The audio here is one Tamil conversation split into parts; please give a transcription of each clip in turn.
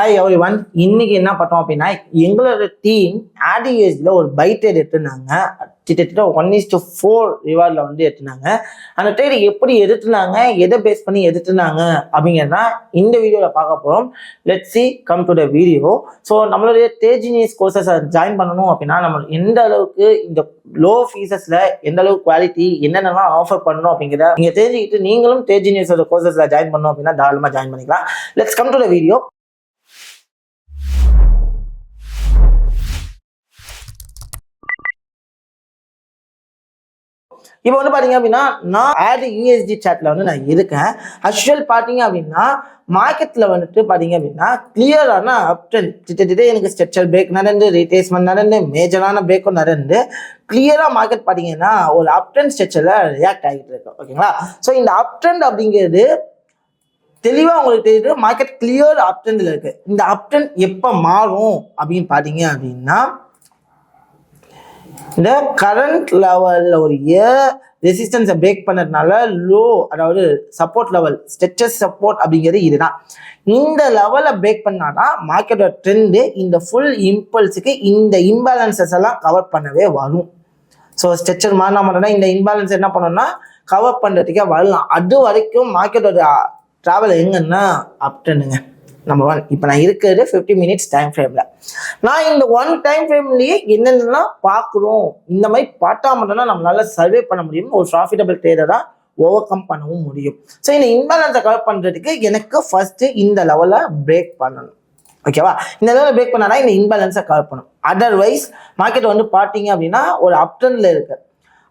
Hi every one. இன்னைக்கு என்ன பார்த்தோம் அப்படின்னா, எங்களோட டீம் ஆடியூஎஸ்ல ஒரு பை ட்ரேட் எடுத்துனாங்க. கிட்டத்தட்ட 1:4 ரிவார்ட்ல வந்து எடுத்துனாங்க. அந்த ட்ரேட் எப்படி எடுத்துனாங்க, எதை பேஸ் பண்ணி எடுத்துனாங்க அப்படிங்கிறத இந்த வீடியோல பார்க்க போறோம். Let's see come to the video. So நம்மளுடைய தேஜினியஸ் கோர்சஸ் ஜாயின் பண்ணணும் அப்படின்னா நம்ம எந்த அளவுக்கு இந்த லோ ஃபீஸஸ்ல எந்த அளவுக்கு குவாலிட்டி என்னென்னலாம் ஆஃபர் பண்ணணும் அப்படிங்கிறத நீங்க தெரிஞ்சுக்கிட்டு நீங்களும் தேஜினியஸோட கோர்சஸ்ல ஜாயின் பண்ணணும் அப்படின்னா தாராளமா ஜாயின் பண்ணிக்கலாம். Let's come to the video. இப்போ வந்து பாத்தீங்க அப்படின்னா நான் ஆட் யூஎஸ்டி சாட்ல வந்து நான் இருக்கேன். அக்சுவல் பாத்தீங்க அப்படின்னா மார்க்கெட்ல வந்துட்டு பாத்தீங்க அப்படின்னா கிளியரான அப் ட்ரெண்ட் கிட்டத்தட்ட எனக்கு ஸ்ட்ரக்சர் பிரேக் நடந்து ரீட்ரேஸ்மெண்ட் நடந்து மேஜரான பிரேக்கும் நடந்து கிளியரா மார்க்கெட் பாத்தீங்கன்னா ஒரு அப் ட்ரெண்ட் ஸ்ட்ரக்சர்ல ரியாக்ட் ஆகிட்டு இருக்கு. ஓகேங்களா? ஸோ இந்த அப் ட்ரெண்ட் அப்படிங்கிறது தெளிவா உங்களுக்கு தெரியுது. மார்க்கெட் கிளியர் அப் ட்ரெண்ட்ல இருக்கு. இந்த அப் ட்ரெண்ட் எப்ப மாறும் அப்படின்னு பாத்தீங்க அப்படின்னா இந்த கரண்ட் லெவல்ல ஒரு ரெசிஸ்டன்ஸை பிரேக் பண்ணதுனால லோ, அதாவது சப்போர்ட் லெவல், ஸ்ட்ரெச்சஸ் சப்போர்ட் அப்படிங்கிறது இதுதான். இந்த லெவலை பிரேக் பண்ணாதான் மார்க்கெட்டோட ட்ரெண்டு இந்த ஃபுல் இம்பல்ஸுக்கு இந்த இம்பேலன்சஸ் எல்லாம் கவர் பண்ணவே வரும். ஸோ ஸ்ட்ரெச்சர் மாறினா மட்டும்தான் இந்த இம்பேலன்ஸ் என்ன பண்ணோம்னா கவர் பண்ணுறதுக்கே வரலாம். அது வரைக்கும் மார்க்கெட்டோட ட்ராவல் எங்கன்னா அப் ட்ரெண்டுங்க. நம்பர் 1. இப்போ நான் இருக்கிறது 50 மினிட்ஸ் டைம் ஃப்ரேம்ல. நான் இந்த ஒன் டைம் ஃப்ரேம்லயே என்னென்னலாம் பார்க்குறோம், இந்த மாதிரி பார்த்தா மட்டும்தான் நம்மளால சர்வே பண்ண முடியும். ஒரு ப்ராஃபிட்டபிள் ட்ரேடரா ஓவர் கம் பண்ணவும் முடியும். ஸோ இந்த இம்பேலன்ஸை கவர் பண்றதுக்கு எனக்கு ஃபர்ஸ்ட் இந்த லெவலை பிரேக் பண்ணணும். ஓகேவா? இந்த லெவலில் பிரேக் பண்ணாதான் இந்த இம்பேலன்ஸை கவர் பண்ணும். அதர்வைஸ் மார்க்கெட் வந்து பார்த்தீங்க அப்படின்னா ஒரு அப் ட்ரெண்ட்ல இருக்கு.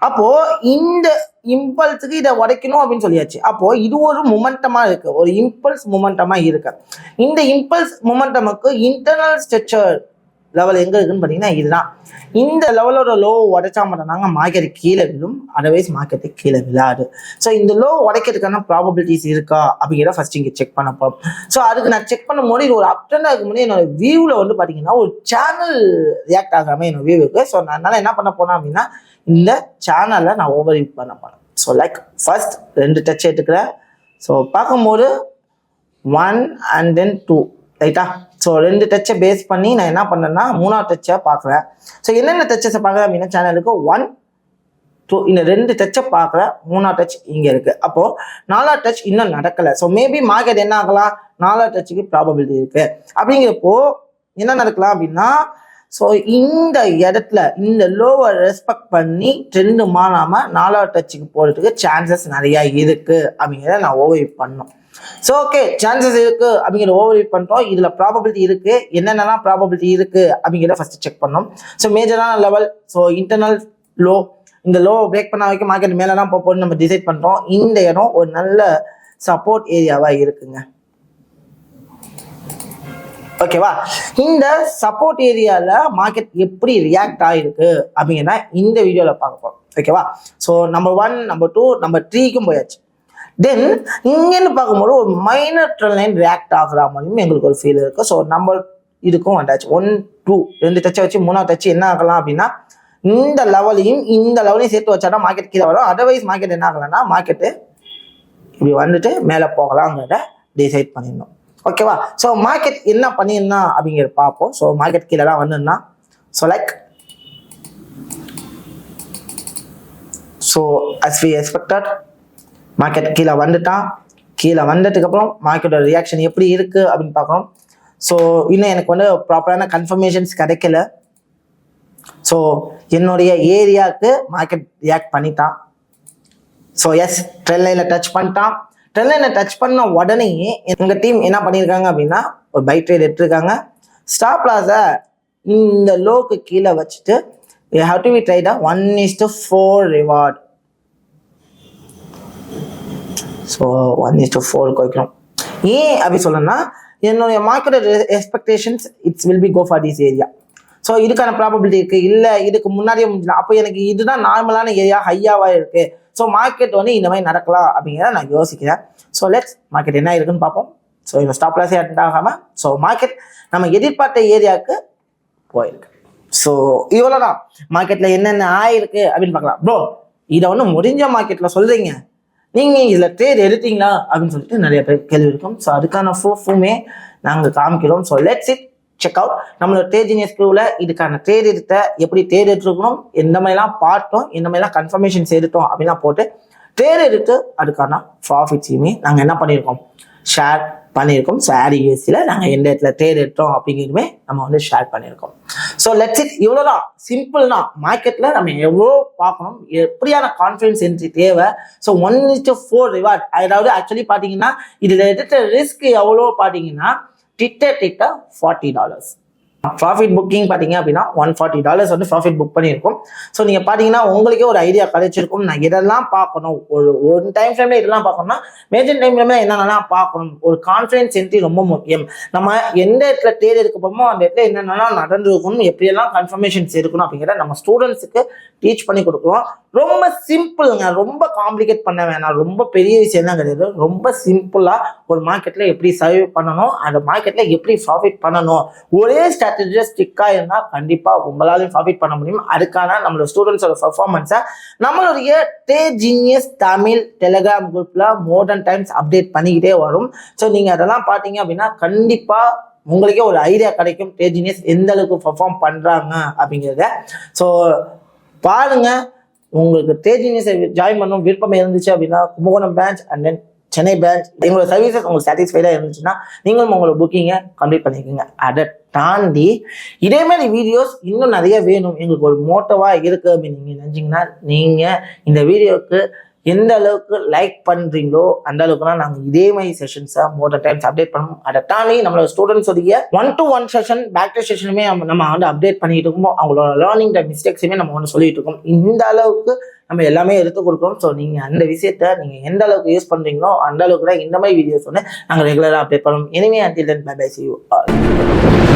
அப்போ இந்த இம்பல்ஸுக்கு இதை உடைக்கணும் அப்படின்னு சொல்லியாச்சு. அப்போ இது ஒரு மொமெண்டமா இருக்கு, ஒரு இம்பல்ஸ் மொமெண்டமா இருக்கு. இந்த இம்பல்ஸ் மொமெண்டமுக்கு இன்டர்னல் ஸ்ட்ரக்சர் லெவல் எங்க இருக்குன்னு பாத்தீங்கன்னா இதுதான். இந்த லெவலோட லோ உடைச்சா மட்டும்தாங்க மார்க்கெட் கீழே விழும். அதர்வைஸ் மார்க்கெட்டு கீழே விழாது. ஸோ இந்த லோ உடைக்கிறதுக்கான ப்ராபபிலிட்டிஸ் இருக்கா அப்படிங்கிறத ஃபர்ஸ்ட் இங்கே செக் பண்ண போறோம். ஸோ அதுக்கு நான் செக் பண்ணும்போது இது ஒரு அப் ட்ரெண்டா இருக்கும் போது என்னோட வியூவில் வந்து பார்த்தீங்கன்னா ஒரு சேனல் ரியாக்ட் ஆகாம என்னோட வியூ இருக்கு. ஸோ நான் அதனால என்ன பண்ண போனேன் அப்படின்னா இந்த சேனலை நான் ஓவர் வியூ பண்ண போனேன். ஸோ லைக் ஃபர்ஸ்ட் 2 டச் எடுத்துக்கிறேன். ஸோ பார்க்கும்போது 1 and then 2 ரைட்டா? ஸோ 2 டச்சை பேஸ் பண்ணி நான் என்ன பண்ணேன்னா 3ஆவது டச்சை பார்க்குறேன். ஸோ என்னென்ன டச்சஸை பார்க்குறேன் அப்படின்னா சேனலுக்கு 1, 2 இந்த 2 டச்சை பார்க்குறேன். 3ஆவது டச் இங்கே இருக்கு. அப்போ 4ஆவது டச் இன்னும் நடக்கலை. ஸோ மேபி மார்க்கெட் என்ன ஆகலாம், 4ஆவது டச்சுக்கு ப்ராபபிலிட்டி இருக்கு. அப்படிங்கிறப்போ என்ன நடக்கலாம் அப்படின்னா ஸோ இந்த இடத்துல இந்த லோவை ரெஸ்பெக்ட் பண்ணி ட்ரெண்டு மாறாம 4ஆவது டச்சுக்கு போகிறதுக்கு சான்சஸ் நிறையா இருக்கு அப்படிங்கிறத நான் ஓவர் பண்ணோம். ஸோ ஓகே, சான்சஸ் இருக்கு அப்படிங்கிற ஓவர் பண்ணிட்டோம். இதுல ப்ராபபிலிட்டி இருக்கு, என்னென்னலாம் ப்ராபபிலிட்டி இருக்கு அப்படிங்கிறத ஃபர்ஸ்ட் செக் பண்ணோம். ஸோ மேஜரான லெவல், ஸோ இன்டர்னல் லோ, இந்த லோ பிரேக் பண்ண வரைக்கும் மார்க்கெட் மேலே தான் போகணும்னு நம்ம டிசைட் பண்ணுறோம். இந்த இடம் ஒரு நல்ல சப்போர்ட் ஏரியாவா இருக்குங்க. ஓகேவா? இந்த சப்போர்ட் ஏரியால மார்க்கெட் எப்படி ரியாக்ட் ஆயிருக்கு அப்படிங்கிறத இந்த வீடியோல பார்க்க போறோம். ஓகேவா? ஸோ நம்பர் 1, நம்பர் 2, நம்பர் 3க்கும் போயாச்சு. தென் இங்கன்னு பார்க்கும்போது ஒரு மைனர் ட்ரெண்ட் லைன் ரியாக்ட் ஆகுற மாதிரியும் எங்களுக்கு ஒரு ஃபீல் இருக்கு. ஸோ நம்பர் இதுக்கும் வந்தாச்சு. 1, 2 2 டச்சை வச்சு 3ஆவது டச்சு என்ன ஆகலாம் அப்படின்னா இந்த லெவலையும் இந்த லெவலையும் சேர்த்து வச்சாதான் மார்க்கெட் கீழே வரும். அதர்வைஸ் மார்க்கெட் என்ன ஆகலாம்னா மார்க்கெட்டு இப்படி வந்துட்டு மேலே போகலாங்கிறத டிசைட் பண்ணிடணும். ஓகேவா? ஸோ மார்க்கெட் என்ன பண்ணிருந்தா அப்படிங்கிறத பார்ப்போம். ஸோ மார்க்கெட் கீழே தான் வந்துருந்தா. So like so as we expected market கீழே வந்துட்டான். கீழே வந்ததுக்கு அப்புறம் மார்க்கெட்டோட ரியாக்ஷன் எப்படி இருக்கு அப்படின்னு பார்க்கணும். ஸோ இன்னும் எனக்கு வந்து ப்ராப்பரான கன்ஃபர்மேஷன்ஸ் கிடைக்கல. ஸோ என்னுடைய ஏரியாவுக்கு மார்க்கெட் ரியாக்ட் பண்ணிட்டான். ஸோ எஸ், ட்ரெண்ட் லைனில் டச் பண்ணிட்டான். ட்ரெண்ட் லைனை டச் பண்ண உடனே எங்கள் டீம் என்ன பண்ணியிருக்காங்க அப்படின்னா ஒரு பை ட்ரேட் எடுத்துருக்காங்க. ஸ்டாப் லாஸை இந்த லோக்கு கீழே வச்சுட்டு how do we trade 1:4 reward. So 1:4 வைக்கணும். ஏன் அப்படி சொல்லணும்னா என்னுடைய market expectations it's will be go for this area. So இதுக்கான ப்ராபபிலிட்டி இருக்கு. இல்லை இதுக்கு முன்னாடியே முடிஞ்சலாம். அப்போ எனக்கு இதுதான் நார்மலான ஏரியா, ஹையாவா இருக்கு. ஸோ மார்க்கெட் வந்து இந்த மாதிரி நடக்கலாம் அப்படிங்கிறத நான் யோசிக்கிறேன். ஸோ லெட்ஸ் மார்க்கெட் என்ன இருக்குன்னு பார்ப்போம். ஸோ இந்த ஸ்டாப் லாஸே அட்டெண்ட் ஆகாமல் ஸோ மார்க்கெட் நம்ம எதிர்பார்த்த ஏரியாவுக்கு போயிருக்கு. ஸோ இவ்வளோதான். மார்க்கெட்டில் என்னென்ன ஆயிருக்கு அப்படின்னு பார்க்கலாம். ப்ரோ இதை ஒன்று முடிஞ்ச மார்க்கெட்டில் சொல்கிறீங்க, நீங்கள் இதில் ட்ரேட் எடுத்தீங்களா அப்படின்னு சொல்லிட்டு நிறைய பேர் கேள்வி இருக்கும். ஸோ அதுக்கான ப்ரூஃபுமே நாங்கள் காமிக்கிறோம். So let's it check out. நம்மளோட ட்ரேட் ஸ்கூல்ல இதுக்கான ட்ரேட் எடுத்த எப்படி ட்ரேட் எடுத்துருக்கணும், எந்த மாதிரிலாம் பார்த்தோம், எந்த மாதிரிலாம் கன்ஃபர்மேஷன்ஸ் எடுத்தோம் அப்படின்னா போட்டு ட்ரேட் எடுத்து அதுக்கான ப்ராஃபிட்ஸையுமே நாங்கள் என்ன பண்ணியிருக்கோம், ஷேர் பண்ணியிருக்கோம். ஸோ ஆட் யூஎஸ்சியில் நாங்கள் எந்த இடத்துல ட்ரேட் எடுத்தோம் அப்படிங்கிறதுமே நம்ம வந்து ஷேர் பண்ணியிருக்கோம். ஸோ லெட்ஸ் இட் இவ்வளோதான், சிம்பிள் தான். மார்க்கெட்டில் நம்ம எவ்வளோ பார்க்கணும், எப்படியான கான்ஃபிடன்ஸ் என்ட்ரி தேவை. ஸோ 1:4 ரிவார்ட், அதாவது ஆக்சுவலி பார்த்தீங்கன்னா இதில் எடுத்த ரிஸ்க் எவ்வளோ பார்த்தீங்கன்னா திட்ட $40. ப்ராஃபிட் புக்கிங் பார்த்தீங்க அப்படின்னா $140 வந்து ப்ராஃபிட் புக் பண்ணியிருக்கோம். ஸோ நீங்கள் பார்த்தீங்கன்னா உங்களுக்கே ஒரு ஐடியா கிடைச்சிருக்கும், நான் இதெல்லாம் பார்க்கணும், ஒரு டைம் ஃப்ரேமில் இதெல்லாம் பார்க்கணும்னா மேஜர் டைம் ஃப்ரேமில் என்னென்னலாம் பார்க்கணும். ஒரு கான்ஃபிடன்ஸ் என்ட்ரி ரொம்ப முக்கியம். நம்ம எந்த இடத்துல ட்ரேட் எடுக்க போகிறோமோ அந்த இடத்துல என்னென்னலாம் நடந்துருக்கணும், எப்படியெல்லாம் கன்ஃபர்மேஷன்ஸ் இருக்கணும் அப்படிங்கிறத நம்ம ஸ்டூடெண்ட்ஸுக்கு டீச் பண்ணி கொடுக்குறோம். ரொம்ப சிம்பிளுங்க, ரொம்ப காம்ப்ளிகேட் பண்ண வேணாம், ரொம்ப பெரிய விஷயம் தான் கிடையாது. ரொம்ப சிம்பிளாக ஒரு மார்க்கெட்டில் எப்படி சர்வே பண்ணணும், அந்த மார்க்கெட்டில் எப்படி ப்ராஃபிட் பண்ணணும், ஒரே ஸ்ட்ராட்டஜிஸ்டிக்காக இருந்தால் கண்டிப்பாக உங்களாலையும் ப்ராஃபிட் பண்ண முடியும். அதுக்கான நம்மளோட ஸ்டூடெண்ட்ஸோட பர்ஃபார்மன்ஸை நம்மளுடைய ட்ரேட் ஜீனியஸ் தமிழ் டெலிகிராம் குரூப்பில் மோர்டன் டைம்ஸ் அப்டேட் பண்ணிக்கிட்டே வரும். ஸோ நீங்கள் அதெல்லாம் பார்த்தீங்க அப்படின்னா கண்டிப்பாக உங்களுக்கே ஒரு ஐடியா கிடைக்கும் ட்ரேட் ஜீனியஸ் எந்த அளவுக்கு பர்ஃபார்ம் பண்ணுறாங்க அப்படிங்கிறத. ஸோ பாருங்க, உங்களுக்கு ட்ரேட் ஜீனியஸை ஜாயின் பண்ணணும் விருப்பம் இருந்துச்சு அப்படின்னா Kumbakonam branch and then Chennai branch எங்களோட சர்வீசஸ் உங்களுக்கு சாட்டிஸ்ஃபைடாக இருந்துச்சுன்னா நீங்களும் உங்களோட புக்கிங்கை கம்ப்ளீட் பண்ணிக்கோங்க. அதை தாண்டி இதே மாதிரி வீடியோஸ் இன்னும் நிறைய வேணும், எங்களுக்கு ஒரு மோட்டிவாக இருக்குது அப்படின்னு நீங்கள் நினச்சிங்கன்னா நீங்கள் இந்த வீடியோவுக்கு எந்த அளவுக்கு லைக் பண்ணுறீங்களோ அந்த அளவுக்குலாம் நாங்கள் இதே மாதிரி செஷன்ஸை மோர் டைம்ஸ் அப்டேட் பண்ணணும். அதை தாண்டி நம்மளோட ஸ்டூடெண்ட்ஸோடைய 1-to-1 செஷன் பேக் டு செஷனுமே நம்ம வந்து அப்டேட் பண்ணிட்டு இருக்கோம். அவங்களோட லேர்னிங் மிஸ்டேக்ஸுமே நம்ம வந்து சொல்லிட்டு இருக்கோம். இந்த அளவுக்கு நம்ம எல்லாமே எடுத்து கொடுக்குறோம். ஸோ நீங்கள் அந்த விஷயத்த நீங்கள் எந்த அளவுக்கு யூஸ் பண்ணுறீங்களோ அந்த அளவுக்கு தான் இந்த மாதிரி வீடியோஸ் வந்து நாங்கள் ரெகுலராக அப்டேட் பண்ணுவோம். இனிமே until then bye bye, see you all.